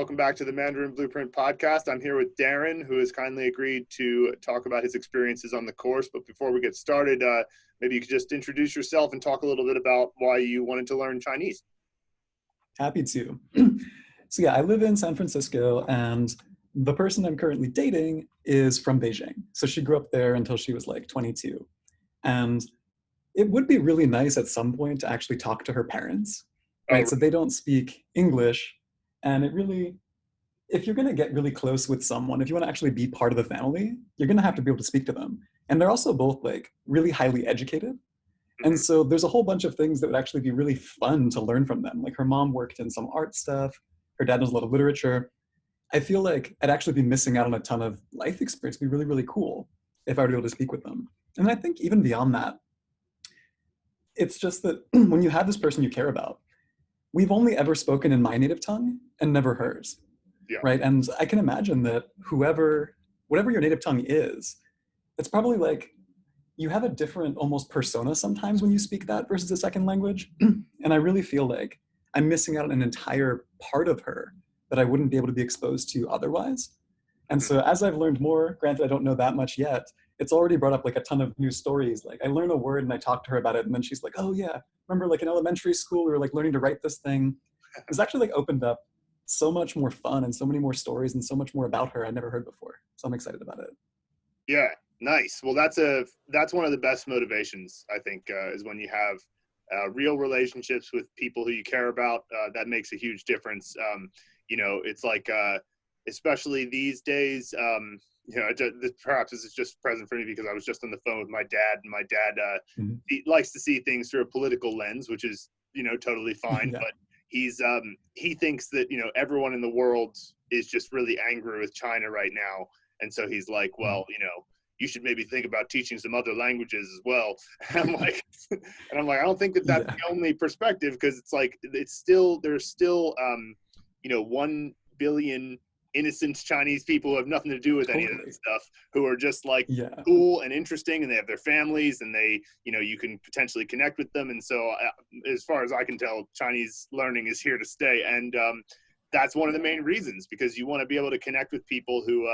Welcome back to the Mandarin Blueprint podcast. I'm here with Darren, who has kindly agreed to talk about his experiences on the course. But before we get started, maybe you could just introduce yourself and talk a little bit about why you wanted to learn Chinese. Happy to. So yeah, I live in San Francisco, and the person I'm currently dating is from Beijing. So she grew up there until she was like 22. And it would be really nice at some point to actually talk to her parents, right? So they don't speak English. And it really, if you're going to get really close with someone, if you want to actually be part of the family, you're going to have to be able to speak to them. And they're also both like really highly educated. And so there's a whole bunch of things that would actually be really fun to learn from them. Like her mom worked in some art stuff. Her dad knows a lot of literature. I feel like I'd actually be missing out on a ton of life experience. It'd be really, really cool if I were able to speak with them. And I think even beyond that, it's just that when you have this person you care about, we've only ever spoken in my native tongue and never hers, right? And I can imagine that whatever your native tongue is, it's probably like you have a different almost persona sometimes when you speak that versus a second language. And I really feel like I'm missing out on an entire part of her that I wouldn't be able to be exposed to otherwise. And so as I've learned more, granted I don't know that much yet, it's already brought up like a ton of new stories. Like I learn a word and I talk to her about it, and then she's like, oh yeah, remember like in elementary school, we were like learning to write this thing. It's actually like opened up so much more fun and so many more stories and so much more about her I never heard before. So I'm excited about it. Yeah, nice. Well, that's one of the best motivations, I think, is when you have real relationships with people who you care about. That makes a huge difference. It's like, especially these days, perhaps this is just present for me because I was just on the phone with my dad, and my dad he likes to see things through a political lens, which is, totally fine. Yeah. But he thinks that, everyone in the world is just really angry with China right now. And so he's like, well, you should maybe think about teaching some other languages as well. And I'm like, I don't think that that's the only perspective, because it's like, there's still 1 billion innocent Chinese people who have nothing to do with any of that stuff, who are just like cool and interesting, and they have their families, and they, you can potentially connect with them. And so as far as I can tell, Chinese learning is here to stay. And that's one of the main reasons, because you want to be able to connect with people who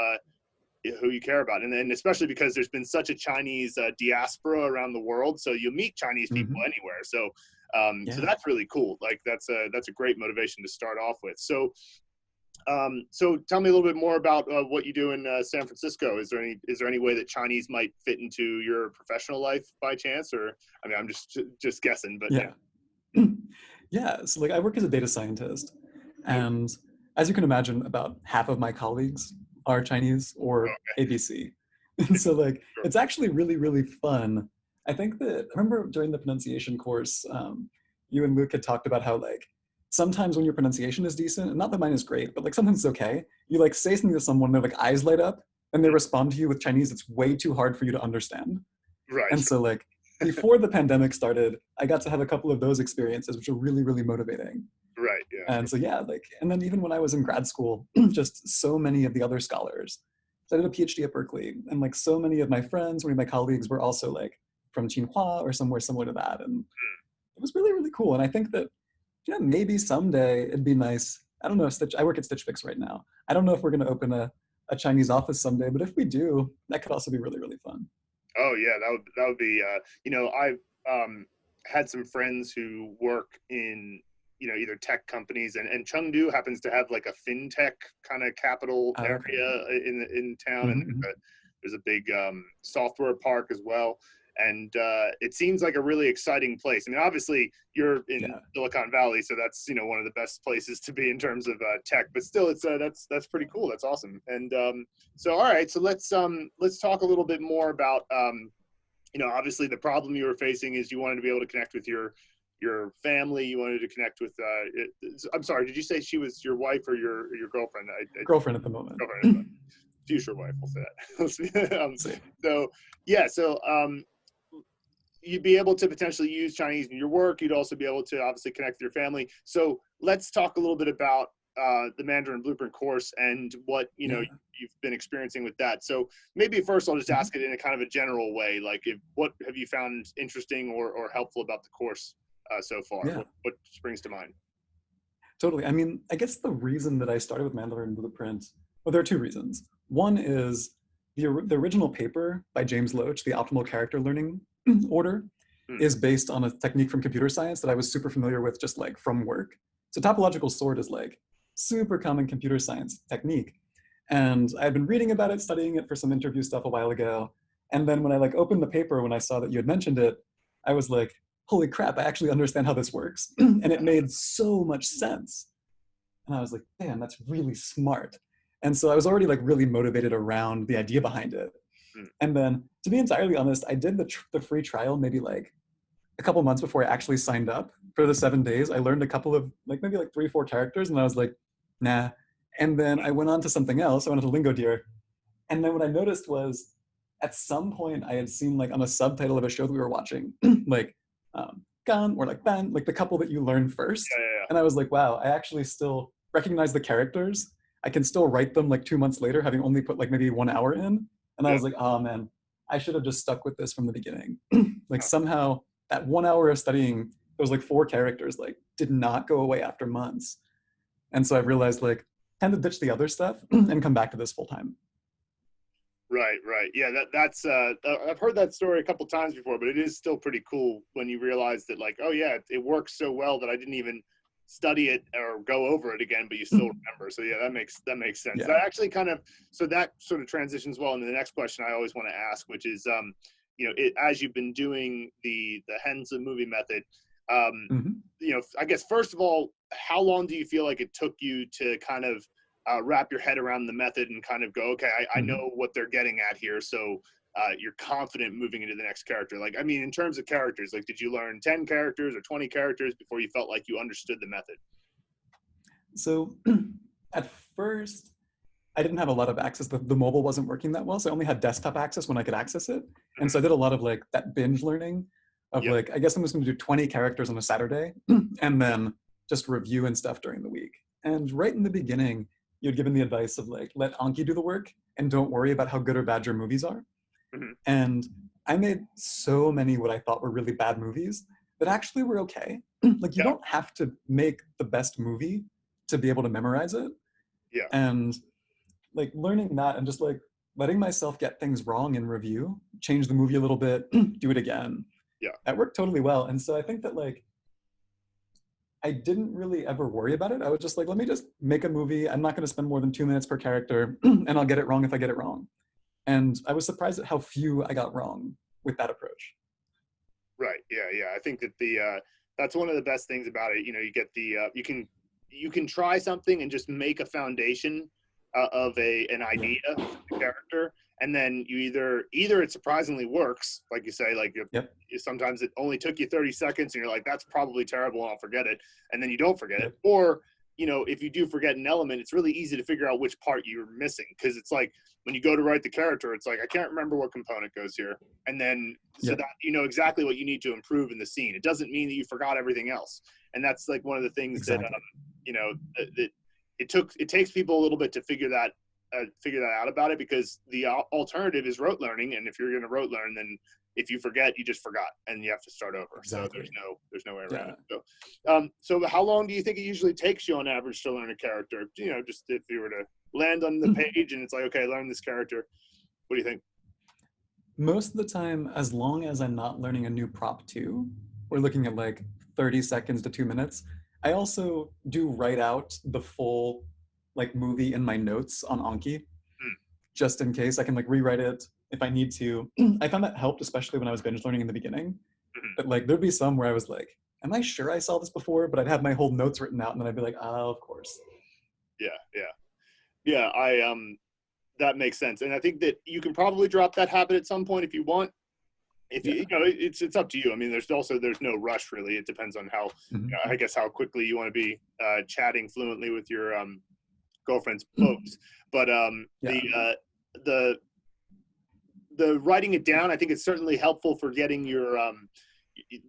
you care about. And then especially because there's been such a Chinese diaspora around the world. So you'll meet Chinese people anywhere. So so that's really cool. Like that's a great motivation to start off with. So tell me a little bit more about what you do in San Francisco. Is there any way that Chinese might fit into your professional life by chance? Or, I mean, I'm just guessing, but yeah. So like I work as a data scientist, and as you can imagine, about half of my colleagues are Chinese or ABC. And so like, it's actually really, really fun. I think that, I remember during the pronunciation course, you and Luke had talked about how like, sometimes when your pronunciation is decent, and not that mine is great, but like sometimes it's okay, you like say something to someone, their like eyes light up, and they respond to you with Chinese that's way too hard for you to understand. Right. And so like, before the pandemic started, I got to have a couple of those experiences, which are really, really motivating. Right, yeah. And so yeah, like, and then even when I was in grad school, just so many of the other scholars. So I did a PhD at Berkeley, and like so many of my friends, many of my colleagues were also like from Tsinghua or somewhere similar to that. And it was really, really cool. And I think that, maybe someday it'd be nice. I don't know, I work at Stitch Fix right now. I don't know if we're going to open a Chinese office someday, but if we do, that could also be really, really fun. Oh yeah, that would be, I've had some friends who work in, either tech companies, and Chengdu happens to have like a fintech kind of capital area in town. And there's a big software park as well. And it seems like a really exciting place. I mean, obviously you're in Silicon Valley, so that's, one of the best places to be in terms of tech, but still it's that's pretty cool. That's awesome. And so, all right, so let's talk a little bit more about, obviously the problem you were facing is you wanted to be able to connect with your family. You wanted to connect with, I'm sorry, did you say she was your wife or your girlfriend? Girlfriend at the moment. Future wife, we'll say that. So you'd be able to potentially use Chinese in your work. You'd also be able to obviously connect with your family. So let's talk a little bit about the Mandarin Blueprint course and what, you've been experiencing with that. So maybe first I'll just ask it in a kind of a general way, like what have you found interesting or helpful about the course so far? What springs to mind? Totally. I mean, I guess the reason that I started with Mandarin Blueprint, well, there are two reasons. One is the original paper by James Loach, the optimal character learning order, Hmm. is based on a technique from computer science that I was super familiar with just like from work. So topological sort is like super common computer science technique. And I had been reading about it, studying it for some interview stuff a while ago. And then when I like opened the paper, when I saw that you had mentioned it, I was like, holy crap, I actually understand how this works. And it made so much sense. And I was like, damn, that's really smart. And so I was already like really motivated around the idea behind it. Hmm. And then to be entirely honest, I did the free trial maybe like a couple months before I actually signed up for the 7 days. I learned a couple of like maybe like 3, 4 characters and I was like, nah. And then I went on to something else. I went to Lingo Deer. And then what I noticed was at some point I had seen like on a subtitle of a show that we were watching, like Gan or like Ben, like the couple that you learn first. Yeah, yeah, And I was like, wow, I actually still recognize the characters. I can still write them like 2 months later, having only put like maybe 1 hour in. And I yeah. was like, oh man, I should have just stuck with this from the beginning. Like Huh. somehow that 1 hour of studying those like 4 characters like did not go away after months. And so I realized like tend to ditch the other stuff and come back to this full time. Right, right. Yeah, that's I've heard that story a couple times before, but it is still pretty cool when you realize that like, oh yeah, it works so well that I didn't even study it or go over it again, but you still remember. So yeah, that makes sense. Yeah. That actually kind of so that sort of transitions well into the next question I always want to ask, which is as you've been doing the Hensa movie method, um, Mhm. I guess first of all, how long do you feel like it took you to kind of wrap your head around the method and kind of go, okay, I Mhm. know what they're getting at here. So you're confident moving into the next character. Like, I mean, in terms of characters, like, did you learn 10 characters or 20 characters before you felt like you understood the method? So at first, I didn't have a lot of access. The mobile wasn't working that well. So I only had desktop access when I could access it. And so I did a lot of like that binge learning of Yep. like, I guess I'm just going to do 20 characters on a Saturday and then just review and stuff during the week. And right in the beginning, you'd given the advice of like, let Anki do the work and don't worry about how good or bad your movies are. Mhm. And I made so many what I thought were really bad movies that actually were okay. Like you Yeah. don't have to make the best movie to be able to memorize it. Yeah. And like learning that and just like letting myself get things wrong in review, change the movie a little bit, do it again. Yeah. That worked totally well. And so I think that like I didn't really ever worry about it. I was just like, let me just make a movie. I'm not going to spend more than 2 minutes per character and I'll get it wrong if I get it wrong. And I was surprised at how few I got wrong with that approach. Right. Yeah. Yeah. I think that that's one of the best things about it. You get you can try something and just make a foundation of an Yeah. idea for the character, and then you either it surprisingly works, like you say, like Yep. sometimes it only took you 30 seconds, and you're like, that's probably terrible, and I'll forget it, and then you don't forget it, Yep. or if you do forget an element, it's really easy to figure out which part you're missing because it's like when you go to write the character, it's like I can't remember what component goes here, and then so Yep. that you know exactly what you need to improve in the scene. It doesn't mean that you forgot everything else, and that's like one of the things that Exactly. that it takes people a little bit to figure that out about it because the alternative is rote learning, and if you're going to rote learn, then if you forget, you just forgot, and you have to start over. So Exactly. there's no way around Yeah. it. So how long do you think it usually takes you on average to learn a character? Just if you were to land on the page and it's like, okay, learn this character. What do you think? Most of the time, as long as I'm not learning a new prop too, we're looking at like 30 seconds to 2 minutes. I also do write out the full like movie in my notes on Anki, Mm, just in case I can like rewrite it if I need to. I found that helped, especially when I was binge learning in the beginning. mhm. But like there'd be some where I was like, am I sure I saw this before? But I'd have my whole notes written out and then I'd be like, oh, of course. Yeah, yeah, yeah. That makes sense, and I think that you can probably drop that habit at some point if you want. If Yeah. it's up to you. I mean, there's no rush really. It depends on how Mhm. I guess how quickly you want to be chatting fluently with your girlfriend's folks. But Yeah. the writing it down, I think it's certainly helpful for getting your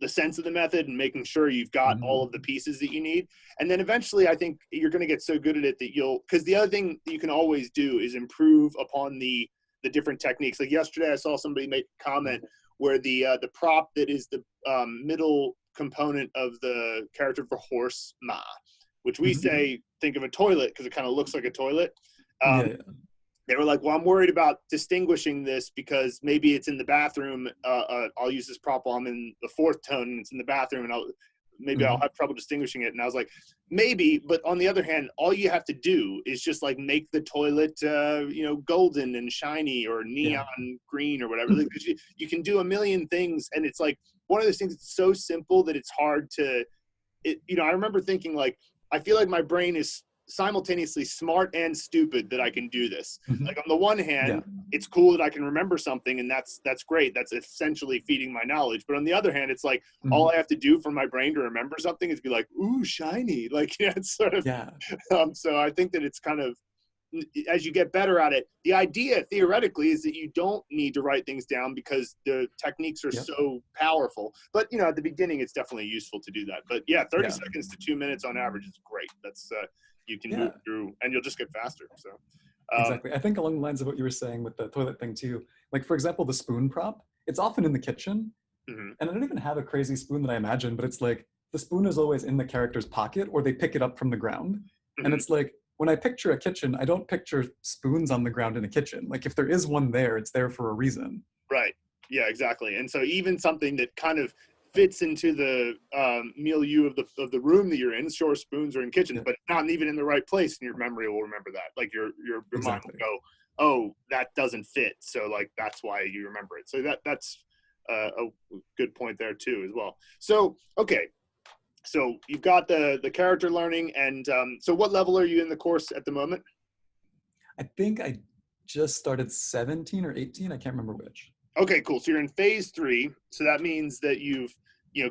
the sense of the method and making sure you've got all Mhm. of the pieces that you need. And then eventually, I think you're going to get so good at it that because the other thing that you can always do is improve upon the different techniques. Like yesterday, I saw somebody make a comment where the prop that is the middle component of the character for horse ma which we say, think of a toilet because it kind of looks like a toilet. Yeah. They were like, well, I'm worried about distinguishing this because maybe it's in the bathroom. I'll use this prop while I'm in the fourth tone and it's in the bathroom, and I'll have trouble distinguishing it. And I was like, maybe, but on the other hand, all you have to do is just like make the toilet, golden and shiny or neon green or whatever. Like, you can do a million things, and it's like one of those things that's so simple that it's hard to. I remember thinking like, I feel like my brain is simultaneously smart and stupid that I can do this. Like on the one hand, it's cool that I can remember something, and that's great. That's essentially feeding my knowledge. But on the other hand, it's like all I have to do for my brain to remember something is be like, ooh, shiny. Like, it's sort of so I think that it's kind of, as you get better at it, the idea theoretically is that you don't need to write things down because the techniques are so powerful. But at the beginning, it's definitely useful to do that. But 30 seconds to 2 minutes on average is great. That's you can move through, and you'll just get faster. So exactly. I think along the lines of what you were saying with the toilet thing too, like for example, the spoon prop, it's often in the kitchen, and I don't even have a crazy spoon that I imagine, but it's like the spoon is always in the character's pocket or they pick it up from the ground. And it's like, when I picture a kitchen, I don't picture spoons on the ground in a kitchen. Like if there is one there, it's there for a reason. Right. Yeah, exactly. And so even something that kind of fits into the milieu of the room that you're in, sure, spoons are in kitchens, but not even in the right place, and your memory will remember that. Like your mind will go, oh, that doesn't fit. So like that's why you remember it. So that's a good point there too as well. So okay. So you've got the character learning, and so what level are you in the course at the moment? I think I just started 17 or 18. I can't remember which. Okay, cool. So you're in phase 3. So that means that you've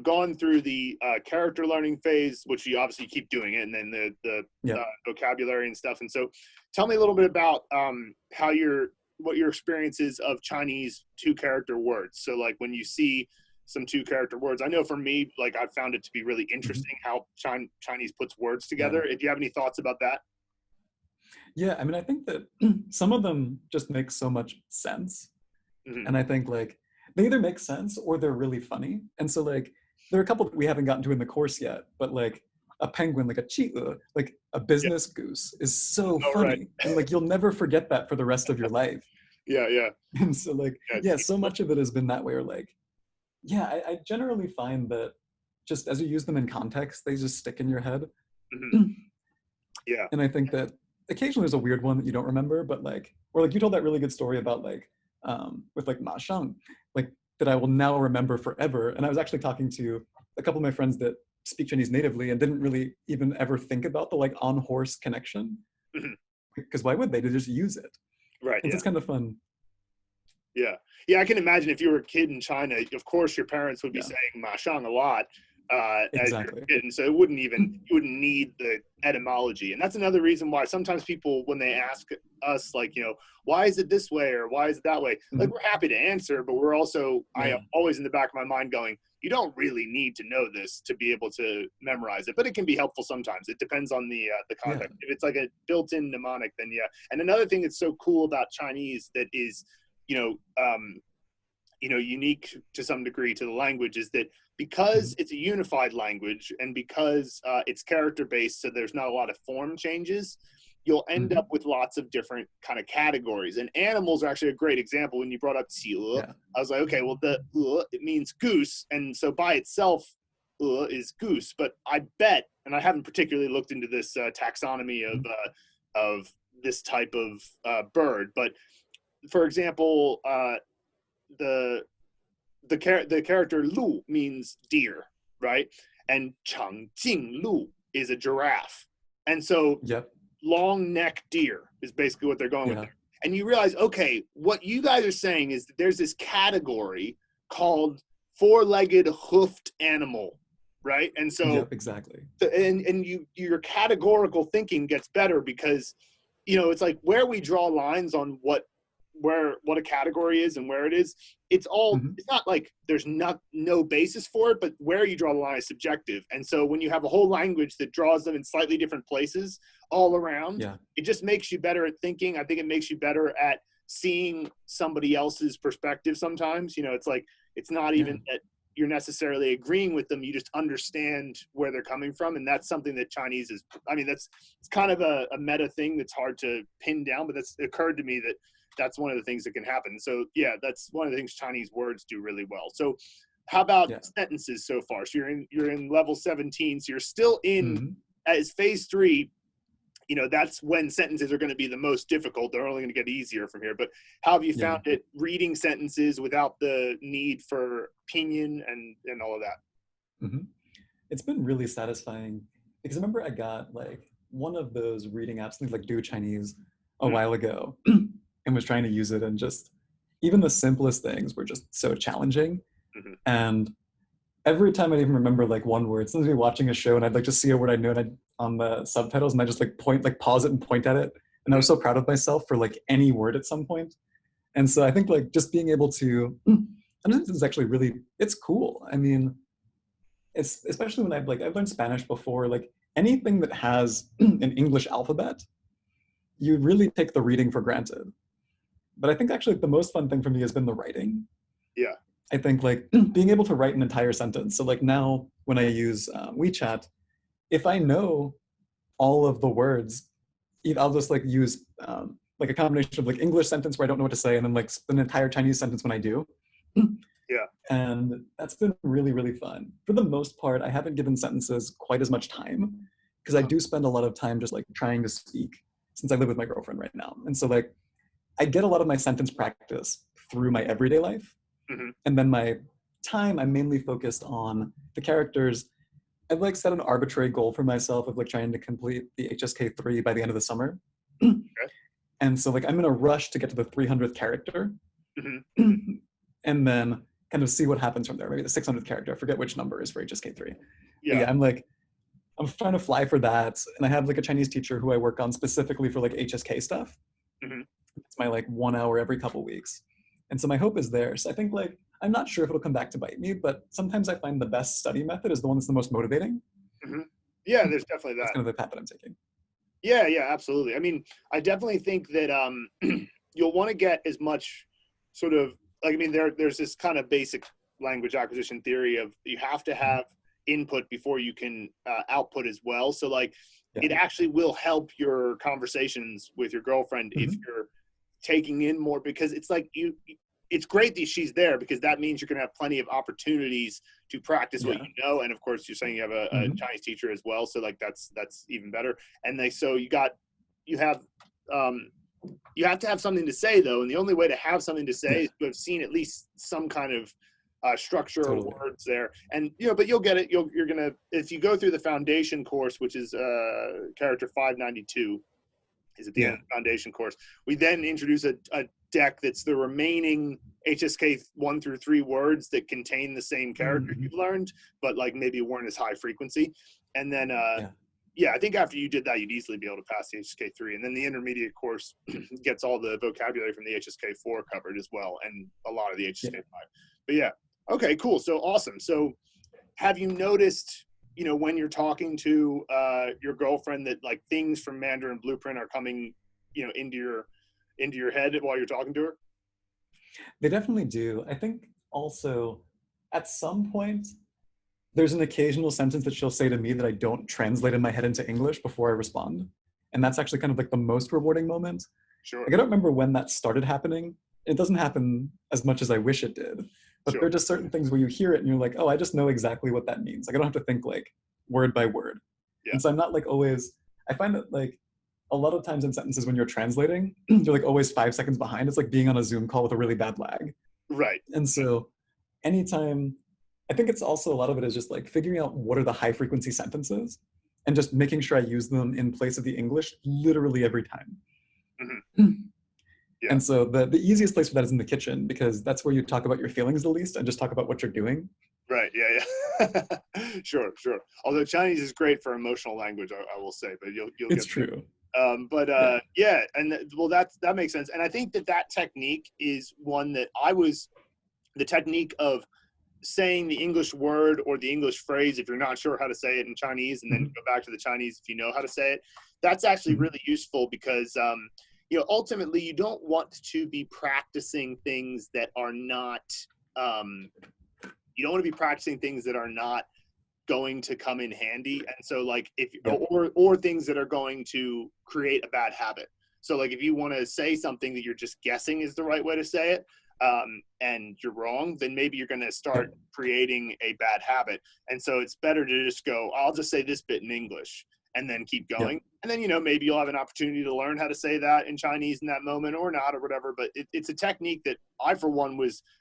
gone through the character learning phase, which you obviously keep doing it, and then the vocabulary and stuff. And so tell me a little bit about what your experience is of Chinese 2-character words. So like when you see some 2-character words, I know for me, like I found it to be really interesting how Chinese puts words together. Do you have any thoughts about that? Yeah, I mean, I think that some of them just make so much sense. And I think like they either make sense or they're really funny. And so like there are a couple that we haven't gotten to in the course yet, but like a penguin, like a chi'u, like a business goose is so funny. Right. And like you'll never forget that for the rest of your life. Yeah. And so like, so much of it has been that way. Or like, I generally find that just as you use them in context, they just stick in your head. And I think that occasionally there's a weird one that you don't remember, but like, or like you told that really good story about like, with like ma shang, like that I will now remember forever. And I was actually talking to a couple of my friends that speak Chinese natively and didn't really even ever think about the like on horse connection, because why would they? They just use it. Right. It's kind of fun. Yeah, I can imagine if you were a kid in China, of course your parents would be saying ma shang a lot. Exactly. And so you wouldn't need the etymology. And that's another reason why sometimes people, when they ask us like, why is it this way or why is it that way? Like we're happy to answer, but we're also, I am always in the back of my mind going, you don't really need to know this to be able to memorize it, but it can be helpful sometimes. It depends on the context. If it's like a built-in mnemonic, then And another thing that's so cool about Chinese that is, unique to some degree to the language is that because it's a unified language and because it's character based, so there's not a lot of form changes, you'll end up with lots of different kind of categories. And animals are actually a great example. When you brought up qiu, I was like, okay, well the it means goose, and so by itself is goose. But I bet, and I haven't particularly looked into this taxonomy of this type of bird, but for example, the character Lu means deer, right? And Changjing Lu is a giraffe. And so long neck deer is basically what they're going with there. And you realize, okay, what you guys are saying is that there's this category called 4-legged hoofed animal, right? And so exactly. And your categorical thinking gets better because it's like where we draw lines on what a category is and where it is, it's all it's not like there's no basis for it, but where you draw the line is subjective. And so when you have a whole language that draws them in slightly different places all around, it just makes you better at thinking. I think it makes you better at seeing somebody else's perspective sometimes. It's like it's not even that you're necessarily agreeing with them. You just understand where they're coming from. And that's something that Chinese is, I mean, it's kind of a meta thing that's hard to pin down, but that's occurred to me that that's one of the things that can happen. So yeah, that's one of the things Chinese words do really well. So how about sentences so far? So you're in level 17, so you're still in as phase 3. You know, that's when sentences are going to be the most difficult. They're only going to get easier from here. But how have you found it reading sentences without the need for pinyin and all of that? It's been really satisfying because I remember I got like one of those reading apps, things like Do Chinese, a while ago, and was trying to use it, and just even the simplest things were just so challenging. And every time I'd even remember like one word, sometimes I'd be watching a show and I'd like just see a word I knew and I'd on the subtitles and I just like pause it and point at it. And I was so proud of myself for like any word at some point. And so I think like just being able to, I think this is actually really, it's cool. I mean, it's especially when I've learned Spanish before, like anything that has an English alphabet, you really take the reading for granted. But I think actually the most fun thing for me has been the writing. Yeah. I think like being able to write an entire sentence. So like now when I use WeChat, if I know all of the words, I'll just like use like a combination of like English sentence where I don't know what to say and then like an entire Chinese sentence when I do. Yeah. And that's been really, really fun. For the most part, I haven't given sentences quite as much time because I do spend a lot of time just like trying to speak since I live with my girlfriend right now. And so like I get a lot of my sentence practice through my everyday life. And then my time, I'm mainly focused on the characters. I've like set an arbitrary goal for myself of like trying to complete the HSK3 by the end of the summer. And so like I'm in a rush to get to the 300th character and then kind of see what happens from there. Maybe the 600th character, I forget which number is for HSK3. Yeah, I'm trying to fly for that. And I have like a Chinese teacher who I work on specifically for like HSK stuff. It's my like 1 hour every couple weeks. And so my hope is there. So I think like, I'm not sure if it'll come back to bite me, but sometimes I find the best study method is the one that's the most motivating. Yeah, there's definitely that. That's kind of the path that I'm taking. Yeah, absolutely. I mean, I definitely think that you'll want to get as much sort of like, I mean, there's this kind of basic language acquisition theory of you have to have input before you can output as well. So like it actually will help your conversations with your girlfriend if you're taking in more, because it's like it's great that she's there because that means you're going to have plenty of opportunities to practice what you know. And of course you're saying you have a Chinese teacher as well. So like that's even better. And so you have to have something to say though. And the only way to have something to say is to have seen at least some kind of structure or words there. And, but you'll get it. You're going to, if you go through the foundation course, which is character 592, is at the end of the foundation course. We then introduce a deck that's the remaining HSK 1 through 3 words that contain the same character you've learned, but like maybe weren't as high frequency. And then, I think after you did that, you'd easily be able to pass the HSK 3. And then the intermediate course gets all the vocabulary from the HSK 4 covered as well, and a lot of the HSK 5. But okay, cool. So awesome. So have you noticed, when you're talking to your girlfriend that like things from Mandarin Blueprint are coming, into your head while you're talking to her? They definitely do. I think also at some point, there's an occasional sentence that she'll say to me that I don't translate in my head into English before I respond. And that's actually kind of like the most rewarding moment. Sure. Like, I don't remember when that started happening. It doesn't happen as much as I wish it did. But there are just certain things where you hear it and you're like, oh, I just know exactly what that means. Like, I don't have to think like word by word. And so I'm not like always, I find that like a lot of times in sentences when you're translating, you're like always 5 seconds behind. It's like being on a Zoom call with a really bad lag. Right. And so anytime, I think it's also a lot of it is just like figuring out what are the high frequency sentences and just making sure I use them in place of the English literally every time. And so the easiest place for that is in the kitchen, because that's where you talk about your feelings the least and just talk about what you're doing. Right. Sure. Although Chinese is great for emotional language, I will say, but you'll it's get true. And that makes sense. And I think that technique is one that the technique of saying the English word or the English phrase if you're not sure how to say it in Chinese, and then go back to the Chinese if you know how to say it. That's actually really useful because ultimately you don't want to be practicing things that are not you don't want to be practicing things that are not going to come in handy. And so like if Yep. or things that are going to create a bad habit. So like if you want to say something that you're just guessing is the right way to say it, and you're wrong, then maybe you're going to start creating a bad habit. And so it's better to just go, I'll just say this bit in English and then keep going. Yep. And then, you know, maybe you'll have an opportunity to learn how to say that in Chinese in that moment or not or whatever. But it's a technique that I, for one,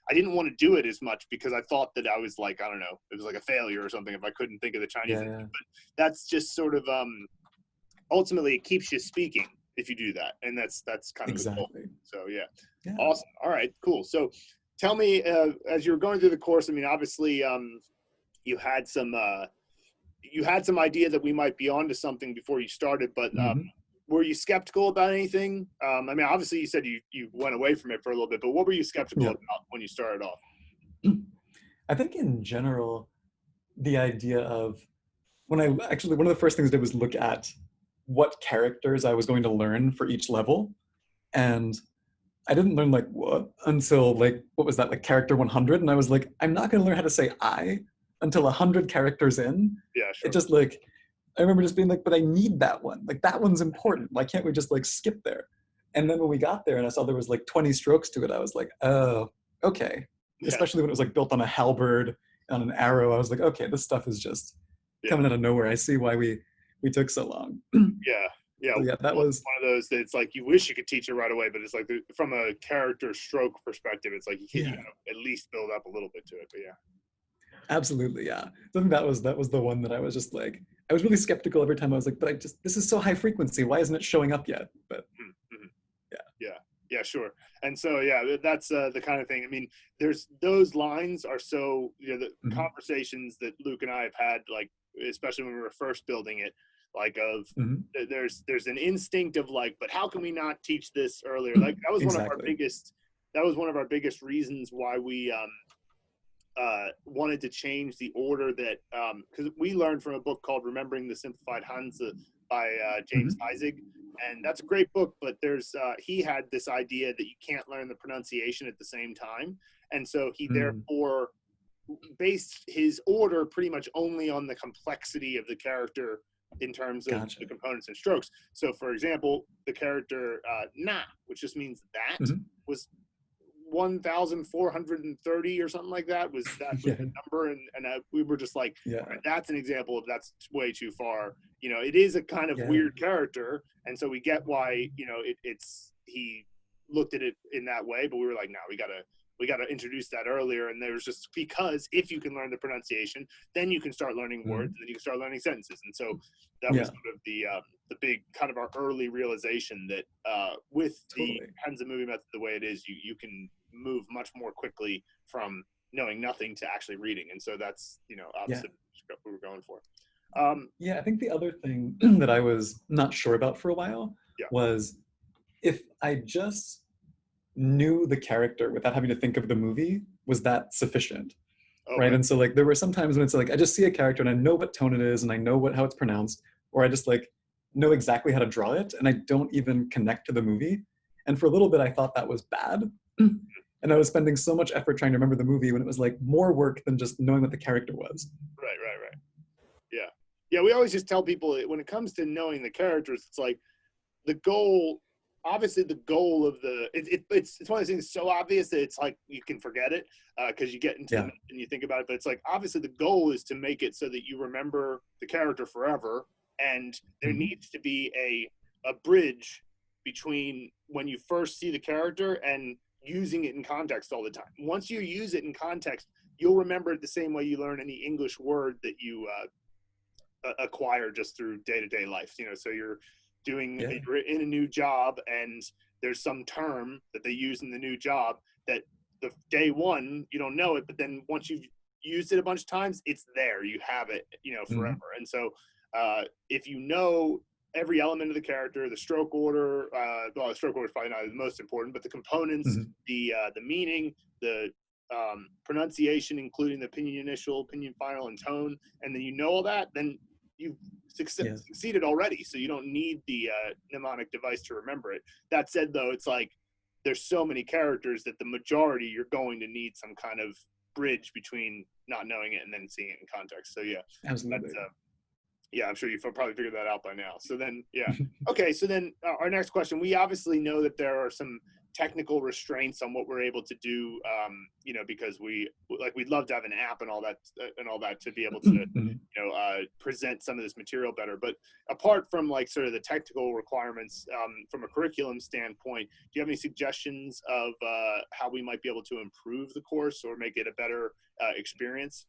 I didn't want to do it as much because I thought that I was like, I don't know, it was like a failure or something if I couldn't think of the Chinese. Yeah. But that's just sort of, ultimately it keeps you speaking if you do that. And that's kind of the goal. So yeah. Awesome. All right, cool. So tell me, as you were going through the course, I mean, obviously you had some idea that we might be onto something before you started, but were you skeptical about anything? I mean, obviously you said you went away from it for a little bit, but what were you skeptical about when you started off? I think in general, the idea of one of the first things I did was look at what characters I was going to learn for each level. And I didn't learn like what until like, what was that, like character 100? And I was like, I'm not going to learn how to say I until 100 characters in. Yeah, sure. It just like, I remember just being like, but I need that one. Like that one's important. Why can't we just like skip there? And then when we got there and I saw there was like 20 strokes to it, I was like, oh, okay. Yeah. Especially when it was like built on a halberd, on an arrow. I was like, okay, this stuff is just coming out of nowhere. I see why we took so long. Yeah, so that was one of those that it's like you wish you could teach it right away, but it's like from a character stroke perspective, it's like you can at least build up a little bit to it. But yeah, absolutely, yeah. I think that was the one that I was just like, I was really skeptical every time. I was like, but this is so high frequency. Why isn't it showing up yet? But yeah, sure. And so that's the kind of thing. I mean, there's those lines are so the conversations that Luke and I have had, like especially when we were first building it. Like there's an instinct of like, but how can we not teach this earlier? Like that was one of our biggest reasons why we wanted to change the order that because we learned from a book called Remembering the Simplified Hanzi by James Isaac, and that's a great book, but there's he had this idea that you can't learn the pronunciation at the same time, and so he therefore based his order pretty much only on the complexity of the character in terms of the components and strokes. So for example, the character na, which just means that, was 1,430 or something like that was the number, and we were just like, that's an example of that's way too far. You know, it is a kind of weird character, and so we get why he looked at it in that way, but we were like, no, we gotta introduce that earlier. And there was just, because if you can learn the pronunciation, then you can start learning words, and then you can start learning sentences. And so that was sort of the big kind of our early realization that with the Hanzi movie method the way it is, you can move much more quickly from knowing nothing to actually reading. And so that's obviously what we were going for. I think the other thing that I was not sure about for a while was if I just knew the character without having to think of the movie, was that sufficient? Right? And so like there were some times when it's like I just see a character and I know what tone it is and I know how it's pronounced, or I just like know exactly how to draw it and I don't even connect to the movie. And for a little bit I thought that was bad. And I was spending so much effort trying to remember the movie when it was like more work than just knowing what the character was. Right. Yeah, we always just tell people when it comes to knowing the characters, it's like the goal, obviously the goal of it's one of those things so obvious that it's like you can forget it because you get into it and you think about it, but it's like obviously the goal is to make it so that you remember the character forever, and there needs to be a bridge between when you first see the character and using it in context all the time. Once you use it in context, you'll remember it the same way you learn any English word that you acquire just through day-to-day life. So you're you're in a new job and there's some term that they use in the new job that the day one you don't know it, but then once you've used it a bunch of times, it's there, you have it forever. And so if you know every element of the character, the stroke order, the stroke order is probably not the most important, but the components, the meaning, the pronunciation, including the opinion initial, opinion final, and tone, and then you know all that, then you've succeeded already. So you don't need the mnemonic device to remember it. That said, though, it's like there's so many characters that the majority you're going to need some kind of bridge between not knowing it and then seeing it in context. So yeah, Absolutely. I'm sure you've probably figured that out by now. So then, yeah. Okay, so then our next question, we obviously know that there are some technical restraints on what we're able to do, because we'd love to have an app and all that to be able to, present some of this material better. But apart from like sort of the technical requirements from a curriculum standpoint, do you have any suggestions of how we might be able to improve the course or make it a better experience?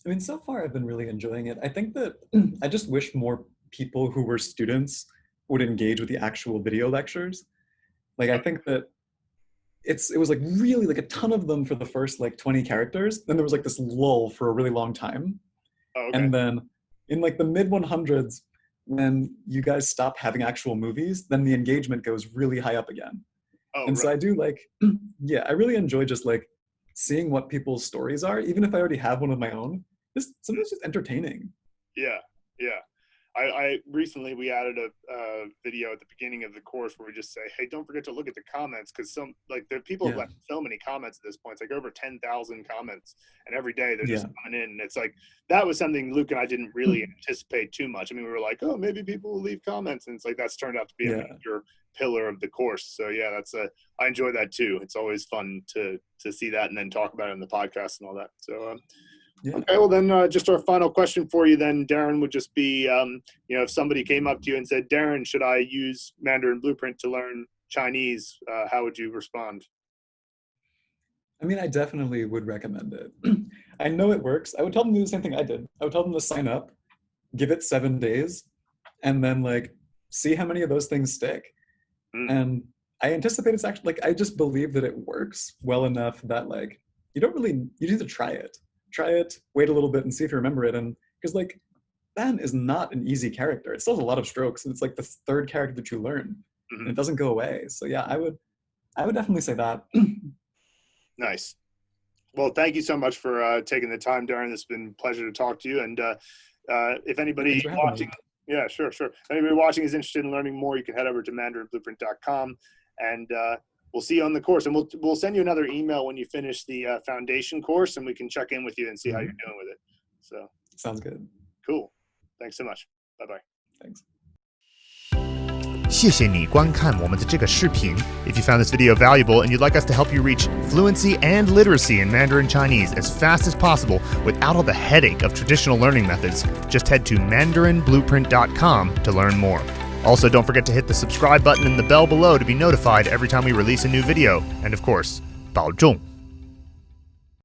I mean, so far I've been really enjoying it. I think that I just wish more people who were students would engage with the actual video lectures. Like, I think that it was like really like a ton of them for the first like 20 characters. Then there was like this lull for a really long time. Oh, okay. And then in like the mid 100s, when you guys stop having actual movies, then the engagement goes really high up again. Oh, and right. so I do like, I really enjoy just like seeing what people's stories are, even if I already have one of my own. Sometimes it's just entertaining. Yeah. I recently, we added a video at the beginning of the course where we just say, hey, don't forget to look at the comments, because the people have left so many comments at this point. It's like over 10,000 comments, and every day they're just coming in. And it's like, that was something Luke and I didn't really anticipate too much. I mean, we were like, oh, maybe people will leave comments. And it's like, that's turned out to be a major pillar of the course. So yeah, I enjoy that too. It's always fun to see that and then talk about it in the podcast and all that. So, okay, well then just our final question for you then, Darren, would just be, if somebody came up to you and said, Darren, should I use Mandarin Blueprint to learn Chinese? How would you respond? I mean, I definitely would recommend it. I know it works. I would tell them to do the same thing I did. I would tell them to sign up, give it 7 days, and then like see how many of those things stick. And I anticipate it's actually like, I just believe that it works well enough that like, you need to try it. Try it, wait a little bit and see if you remember it. And because like Ben is not an easy character. It still has a lot of strokes, and it's like the third character that you learn. And it doesn't go away. So yeah, I would definitely say that. Nice. Well, thank you so much for taking the time, Darren. It's been a pleasure to talk to you. And if anybody watching, sure. If anybody watching is interested in learning more, you can head over to mandarinblueprint.com, and we'll see you on the course, and we'll send you another email when you finish the foundation course, and we can check in with you and see how you're doing with it. So sounds good. Cool. Thanks so much. Bye-bye. Thanks. 谢谢你观看我们的这个视频. If you found this video valuable and you'd like us to help you reach fluency and literacy in Mandarin Chinese as fast as possible without all the headache of traditional learning methods, just head to mandarinblueprint.com to learn more. Also, don't forget to hit the subscribe button and the bell below to be notified every time we release a new video. And of course, 保重